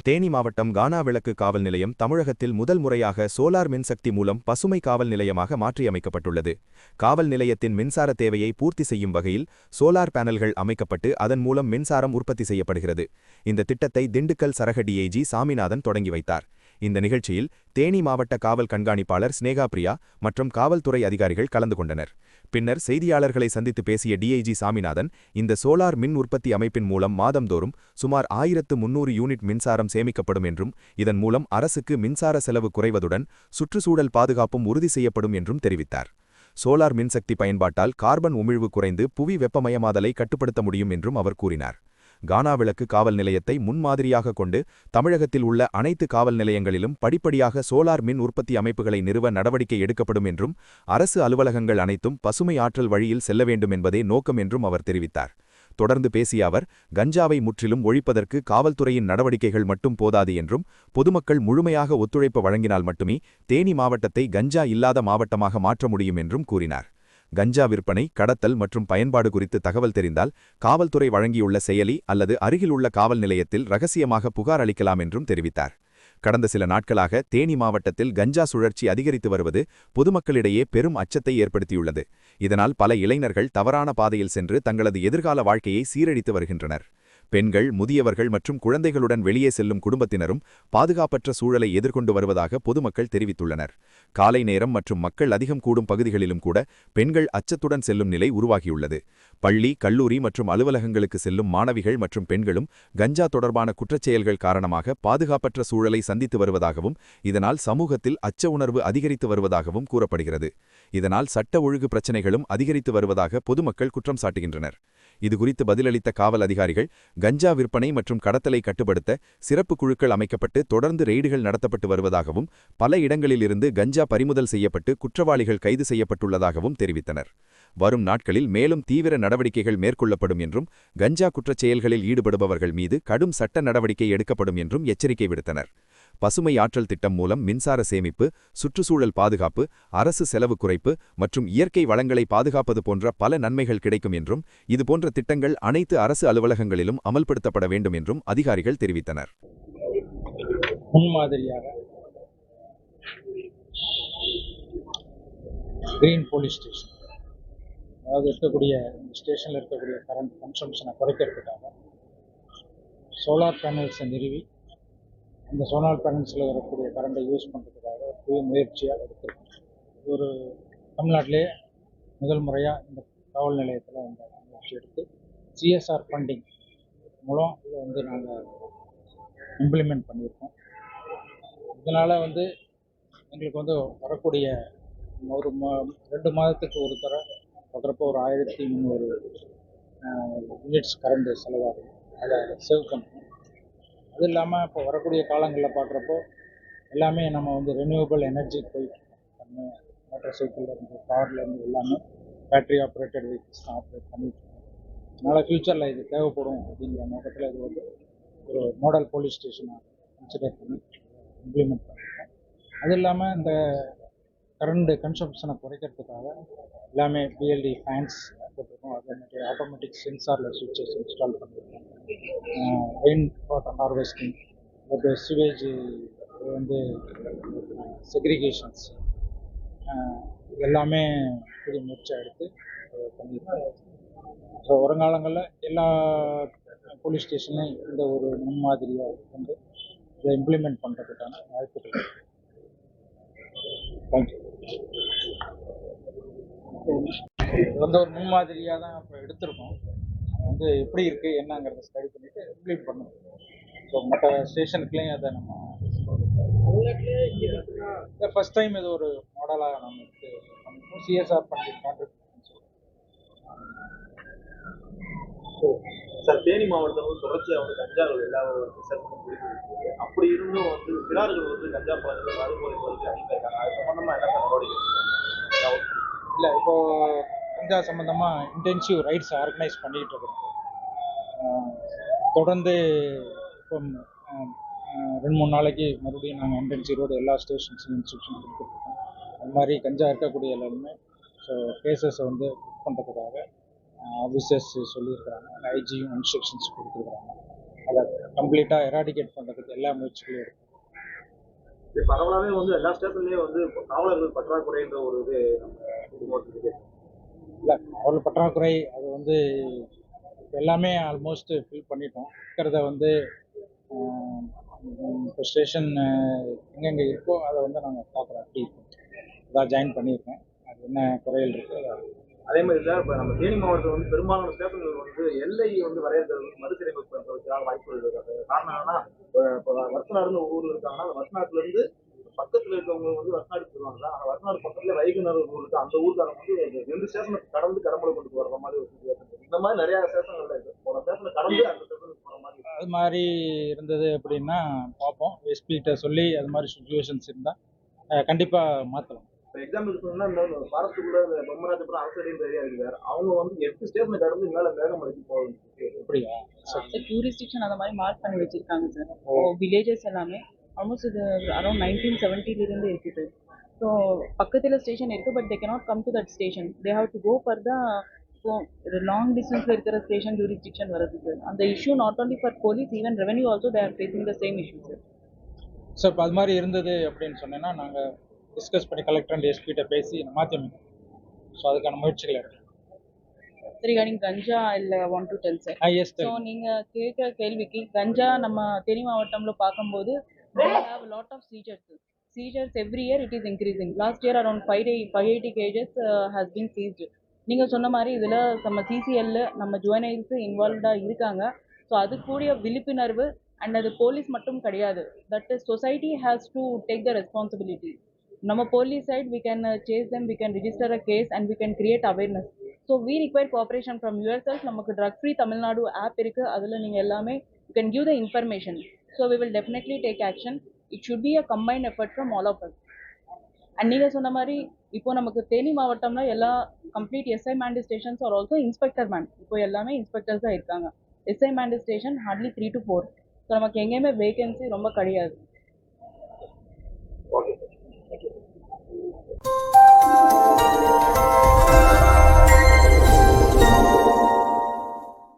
தேனி மாவட்டம் கானா விளக்கு காவல் நிலையம் தமிழகத்தில் முதல் முறையாக சோலார் மின்சக்தி மூலம் பசுமை காவல் நிலையமாக மாற்றியமைக்கப்பட்டுள்ளது. காவல் நிலையத்தின் மின்சார தேவையை பூர்த்தி செய்யும் வகையில் சோலார் பேனல்கள் அமைக்கப்பட்டு அதன் மூலம் மின்சாரம் உற்பத்தி செய்யப்படுகிறது. இந்த திட்டத்தை திண்டுக்கல் சரக டிஐஜி சாமிநாதன் தொடங்கி வைத்தார். இந்த நிகழ்ச்சியில் தேனி மாவட்ட காவல் கண்காணிப்பாளர் ஸ்னேகா பிரியா மற்றும் காவல்துறை அதிகாரிகள் கலந்து கொண்டனர். பின்னர் செய்தியாளர்களை சந்தித்து பேசிய டிஐஜி சாமிநாதன், இந்த சோலார் மின் உற்பத்தி அமைப்பின் மூலம் மாதந்தோறும் சுமார் 1300 யூனிட் மின்சாரம் சேமிக்கப்படும் என்றும், இதன் மூலம் அரசுக்கு மின்சார செலவு குறைவதுடன் சுற்றுச்சூழல் பாதுகாப்பும் உறுதி செய்யப்படும் என்றும் தெரிவித்தார். சோலார் மின்சக்தி பயன்பாட்டால் கார்பன் உமிழ்வு குறைந்து புவி வெப்பமயமாதலை கட்டுப்படுத்த முடியும் என்றும் அவர் கூறினார். கானா விளக்கு காவல் நிலையத்தை முன்மாதிரியாக கொண்டு தமிழகத்தில் உள்ள அனைத்து காவல் நிலையங்களிலும் படிப்படியாக சோலார் மின் உற்பத்தி அமைப்புகளை நிறுவ நடவடிக்கை எடுக்கப்படும் என்றும், அரசு அலுவலகங்கள் அனைத்தும் பசுமை ஆற்றல் வழியில் செல்ல வேண்டும் என்பதே நோக்கம் என்றும் அவர் தெரிவித்தார். தொடர்ந்து பேசிய அவர், கஞ்சாவை முற்றிலும் ஒழிப்பதற்கு காவல்துறையின் நடவடிக்கைகள் மட்டும் போதாது என்றும், பொதுமக்கள் முழுமையாக ஒத்துழைப்பு வழங்கினால் மட்டுமே தேனி மாவட்டத்தை கஞ்சா இல்லாத மாவட்டமாக மாற்ற முடியும் என்றும் கூறினார். கஞ்சா விற்பனை, கடத்தல் மற்றும் பயன்பாடு குறித்து தகவல் தெரிந்தால் காவல்துறை வழங்கியுள்ள செயலி அல்லது அருகிலுள்ள காவல் நிலையத்தில் ரகசியமாக புகார் அளிக்கலாம் என்றும் தெரிவித்தார். கடந்த சில நாட்களாக தேனி மாவட்டத்தில் கஞ்சா சுழற்சி அதிகரித்து வருவது பொதுமக்களிடையே பெரும் அச்சத்தை ஏற்படுத்தியுள்ளது. இதனால் பல இளைஞர்கள் தவறான பாதையில் சென்று தங்களது எதிர்கால வாழ்க்கையை சீரழித்து வருகின்றனர். பெண்கள், முதியவர்கள் மற்றும் குழந்தைகளுடன் வெளியே செல்லும் குடும்பத்தினரும் பாதுகாப்பற்ற சூழலை எதிர்கொண்டு வருவதாக பொதுமக்கள் தெரிவித்துள்ளனர். காலை நேரம் மற்றும் மக்கள் அதிகம் கூடும் பகுதிகளிலும் கூட பெண்கள் அச்சத்துடன் செல்லும் நிலை உருவாகியுள்ளது. பள்ளி, கல்லூரி மற்றும் அலுவலகங்களுக்கு செல்லும் மாணவிகள் மற்றும் பெண்களும் கஞ்சா தொடர்பான குற்றச்செயல்கள் காரணமாக பாதுகாப்பற்ற சூழலை சந்தித்து வருவதாகவும், இதனால் சமூகத்தில் அச்ச உணர்வு அதிகரித்து வருவதாகவும் கூறப்படுகிறது. இதனால் சட்ட ஒழுங்கு பிரச்சினைகளும் அதிகரித்து வருவதாக பொதுமக்கள் குற்றம் சாட்டுகின்றனர். இதுகுறித்து பதிலளித்த காவல் அதிகாரிகள், கஞ்சா விற்பனை மற்றும் கடத்தலை கட்டுப்படுத்த சிறப்பு குழுக்கள் அமைக்கப்பட்டு தொடர்ந்து ரெய்டுகள் நடத்தப்பட்டு வருவதாகவும், பல இடங்களிலிருந்து கஞ்சா பறிமுதல் செய்யப்பட்டு குற்றவாளிகள் கைது செய்யப்பட்டுள்ளதாகவும் தெரிவித்தனர். வரும் நாட்களில் மேலும் தீவிர நடவடிக்கைகள் மேற்கொள்ளப்படும் என்றும், கஞ்சா குற்றச் செயல்களில் ஈடுபடுபவர்கள் மீது கடும் சட்ட நடவடிக்கை எடுக்கப்படும் என்றும் எச்சரிக்கை விடுத்தனர். பசுமை ஆற்றல் திட்டம் மூலம் மின்சார சேமிப்பு, சுற்றுச்சூழல் பாதுகாப்பு, அரசு செலவு குறைப்பு மற்றும் இயற்கை வளங்களை பாதுகாப்பது போன்ற பல நன்மைகள் கிடைக்கும் என்றும், இதுபோன்ற திட்டங்கள் அனைத்து அரசு அலுவலகங்களிலும் அமல்படுத்தப்பட வேண்டும் என்றும் அதிகாரிகள் தெரிவித்தனர். முன்மாதிரியாக கிரீன் போலீஸ் ஸ்டேஷன், அதாவது இருக்கக்கூடிய ஸ்டேஷனில் இருக்கக்கூடிய கரண்ட் கன்சம்ஷனை குறைக்கிறதுக்காக சோலார் பேனல்ஸை நிறுவி அந்த சோலார் பேனல்ஸில் வரக்கூடிய கரண்டை யூஸ் பண்ணுறதுக்காக புதிய முயற்சியாக எடுத்திருக்கோம். ஒரு தமிழ்நாட்டிலே முதல் முறையாக இந்த காவல் நிலையத்தில் இந்த முயற்சி எடுத்து சிஎஸ்ஆர் ஃபண்டிங் மூலம் இதை நாங்கள் இம்ப்ளிமெண்ட் பண்ணியிருக்கோம். இதனால் எங்களுக்கு வரக்கூடிய ஒரு 2 மாதத்துக்கு ஒரு தர பார்க்குறப்போ ஒரு 1300 யூனிட்ஸ் கரண்ட் செலவாகும். அதை சேவ் பண்ணணும். அது இல்லாமல் இப்போ வரக்கூடிய காலங்களில் பார்க்குறப்போ எல்லாமே நம்ம ரெனியூவபிள் எனர்ஜிக்கு போயிட்டு மோட்டார் சைக்கிள்லேருந்து, கார்லேருந்து எல்லாமே பேட்டரி ஆப்ரேட்டட் வெஹிக்கிள்ஸ் தான் ஆப்ரேட் பண்ணிட்டுருக்கோம். அதனால் ஃப்யூச்சரில் இது தேவைப்படும் அப்படிங்கிற நோக்கத்தில் இது ஒரு மாடல் போலீஸ் ஸ்டேஷனை கன்சிடர் பண்ணி இம்ப்ளிமெண்ட் பண்ணியிருக்கோம். அது இல்லாமல் இந்த கரண்ட் கன்சம்ஷனை குறைக்கிறதுக்காக எல்லாமே பிஎல்டி ஃபேன்ஸ் போட்டிருக்கோம். அதே மாதிரி ஆட்டோமேட்டிக் சென்சாரில் சுவிட்சஸ் இன்ஸ்டால் பண்ணியிருக்கோம். ரெயின் வாட்டர் ஹார்வெஸ்டிங், சிவேஜ் செக்ரிகேஷன்ஸ் எல்லாமே புதிய முயற்சியாக எடுத்து பண்ணியிருக்கோம். ஸோ வருங்காலங்களில் எல்லா போலீஸ் ஸ்டேஷன்லையும் இந்த ஒரு முன்மாதிரியாக இதை இம்ப்ளிமெண்ட் பண்ணுறதுக்கான வாய்ப்புகள். தேங்க்யூ. இது ஒரு முன்மாதிரியாக தான் இப்போ எடுத்திருக்கோம். எப்படி இருக்குது என்னங்கிறத ஸ்டடி பண்ணிவிட்டு இம்ப்ளிமெண்ட் பண்ணணும். ஸோ மற்ற ஸ்டேஷனுக்குலேயும் அதை நம்ம ஃபர்ஸ்ட் டைம் இது ஒரு மாடலாக நம்ம எடுத்து பண்ணியிருக்கோம். சிஎஸ்ஆர் பண்ணி கான்ட்ரிபியூட் சார், தேனி மாவட்டத்தில் தொடர்ச்சியாக கஞ்சாவில் எல்லா அப்படி இருந்தும் சிறார்கள் கஞ்சா பழக்கத்தில் மதுபோதைக்கு அடிமையிருக்காங்க. அது சம்பந்தமாக என்ன நடவடிக்கை? இல்லை, இப்போது கஞ்சா சம்மந்தமாக இன்டென்சிவ் ரைட்ஸ் ஆர்கனைஸ் பண்ணிகிட்டு இருக்கிறோம். தொடர்ந்து இப்போ 2-3 நாளைக்கு மறுபடியும் நாங்கள் இன்டென்சிவ் ரோடு எல்லா ஸ்டேஷன்ஸும் இன்ஸ்ட்ரக்ஷன் கொடுத்துருக்கோம். அது மாதிரி கஞ்சா இருக்கக்கூடிய எல்லாருமே ஸோ கேசஸை புக் பண்ணுறதுக்காக ஆஃபீஸர்ஸ் சொல்லியிருக்கிறாங்க. ஐஜியும் இன்ஸ்ட்ரக்ஷன்ஸ் கொடுத்துருக்குறாங்க. அதை கம்ப்ளீட்டாக எராடிகேட் பண்ணுறதுக்கு எல்லா முயற்சிகளும் இருக்கும். இது பரவலாவே வந்து எல்லா ஸ்டேஷன்லயும் வந்து காவலர்கள் பற்றாக்குறைன்ற ஒரு இது நம்ம குடும்பத்துக்கு இல்லை, காவல் பற்றாக்குறை அது வந்து இப்ப எல்லாமே ஆல்மோஸ்ட் ஃபில் பண்ணிட்டோம். இருக்கிறத வந்து இப்போ ஸ்டேஷன் எங்கெங்கே இருக்கோ அதை வந்து நாங்கள் பார்க்குறோம். அப்படி அதான் ஜாயின் பண்ணியிருக்கேன். அது என்ன குறைகள் இருக்கோ அதை அதே மாதிரி சார் இப்போ நம்ம தேனி மாவட்டத்தில் வந்து பெரும்பாலான ஸ்டேஷன்கள் வந்து எல்லை வந்து வரையறுக்கிறது வந்து மறுசீரமைப்பு பண்ணுறதுக்கான வாய்ப்புகள் இருக்குது. காரணம் என்னன்னா இப்போ வருஷநாடுன்னு ஒரு ஊரில் இருக்காங்கன்னா அந்த வருஷநாட்டுல இருந்து பக்கத்தில் இருக்கவங்க வந்து வருஷநாடு சொல்லுவாங்க. அந்த வருஷநாடு பக்கத்துல வைகுனர் ஊர் இருக்கு. அந்த ஊருக்காரங்க வந்து 2 ஸ்டேஷனை கடந்து கடம்பளை கொண்டு வர்ற மாதிரி ஒரு situation இருக்கு. இந்த மாதிரி நிறைய ஸ்டேஷன்கள் இருக்கு. ஒரு ஸ்டேஷனை கடந்து அந்த ஸ்டேஷனுக்கு போகிற மாதிரி அது மாதிரி இருந்தது அப்படின்னா பார்ப்போம். எஸ்பிகிட்ட சொல்லி அது மாதிரி சுச்சுவேஷன்ஸ் இருந்தால் கண்டிப்பாக மாற்றலாம். இப்போ எக்ஸாம்பிள் சொன்னா இந்த ஃபாரஸ்ட்டுக்குள்ள இந்த பொம்மராஜபுரம் அரசடின்ற ஏரியா இருக்கு சார். அவங்க வந்து 8 ஸ்டேஷனை கடந்து மேலே மேகமலைக்கு போகுது. அப்படியா? ஜூரிஸ்டிக்ஷன் அந்த மாதிரி மார்க் பண்ணி வச்சிருக்காங்க சார். வில்லேஜஸ் எல்லாமே ஆல்மோஸ்ட் இது அரௌண்ட் 1970 இருக்குது. ஸோ பக்கத்தில் ஸ்டேஷன் இருக்குது, but they cannot come to that station. They have to go for the long டிஸ்டன்ஸில் இருக்கிற ஸ்டேஷன் ஜூரிஸ்டிக்ஷன் வருது சார். அந்த issue not only for police, even revenue also they are facing the same issue sir. So இப்போ அது மாதிரி இருந்தது அப்படின்னு சொன்னேன்னா நாங்கள் டிஸ்கஸ் பண்ணி கலெக்டர் அண்ட் எஸ்பிகிட்ட பேசி மாற்றி அமைக்கணும். ஸோ அதுக்கான முயற்சிகள் எடுக்கணும். ரிகார்டிங் கஞ்சா இல்லை want to tell sir. Yes so நீங்கள் கேட்குற கேள்விக்கு கஞ்சா நம்ம தேனி மாவட்டம்ல பார்க்கும்போது they have a lot of seizures every year. It is increasing. Last year around 580 kgs has been seized. நீங்கள் சொன்ன மாதிரி இதில் நம்ம சிசிஎல்ல நம்ம ஜுவனைல்ஸ் இன்வால்வ்டாக இருக்காங்க. ஸோ அது கூடிய விழிப்புணர்வு அண்ட் அது போலீஸ் மட்டும் கிடையாது. That is society has to take the responsibility. நம்ம police side we can chase them, we can register a case and we can create awareness. So we require cooperation from yourself. நமக்கு drug free Tamil Nadu app இருக்குது. அதில் நீங்கள் எல்லாமே you can give the information. So we will definitely take action. It should be a combined effort from all of us. And நீங்கள் சொன்ன மாதிரி இப்போ நமக்கு தேனி மாவட்டம்ல எல்லா complete SI manned stations are also inspector manned. இப்போ எல்லாமே இன்ஸ்பெக்டர்ஸ் தான் இருக்காங்க. SI manned station hardly 3 to 4. So நமக்கு எங்கேயுமே வேகன்சி ரொம்ப கிடையாது.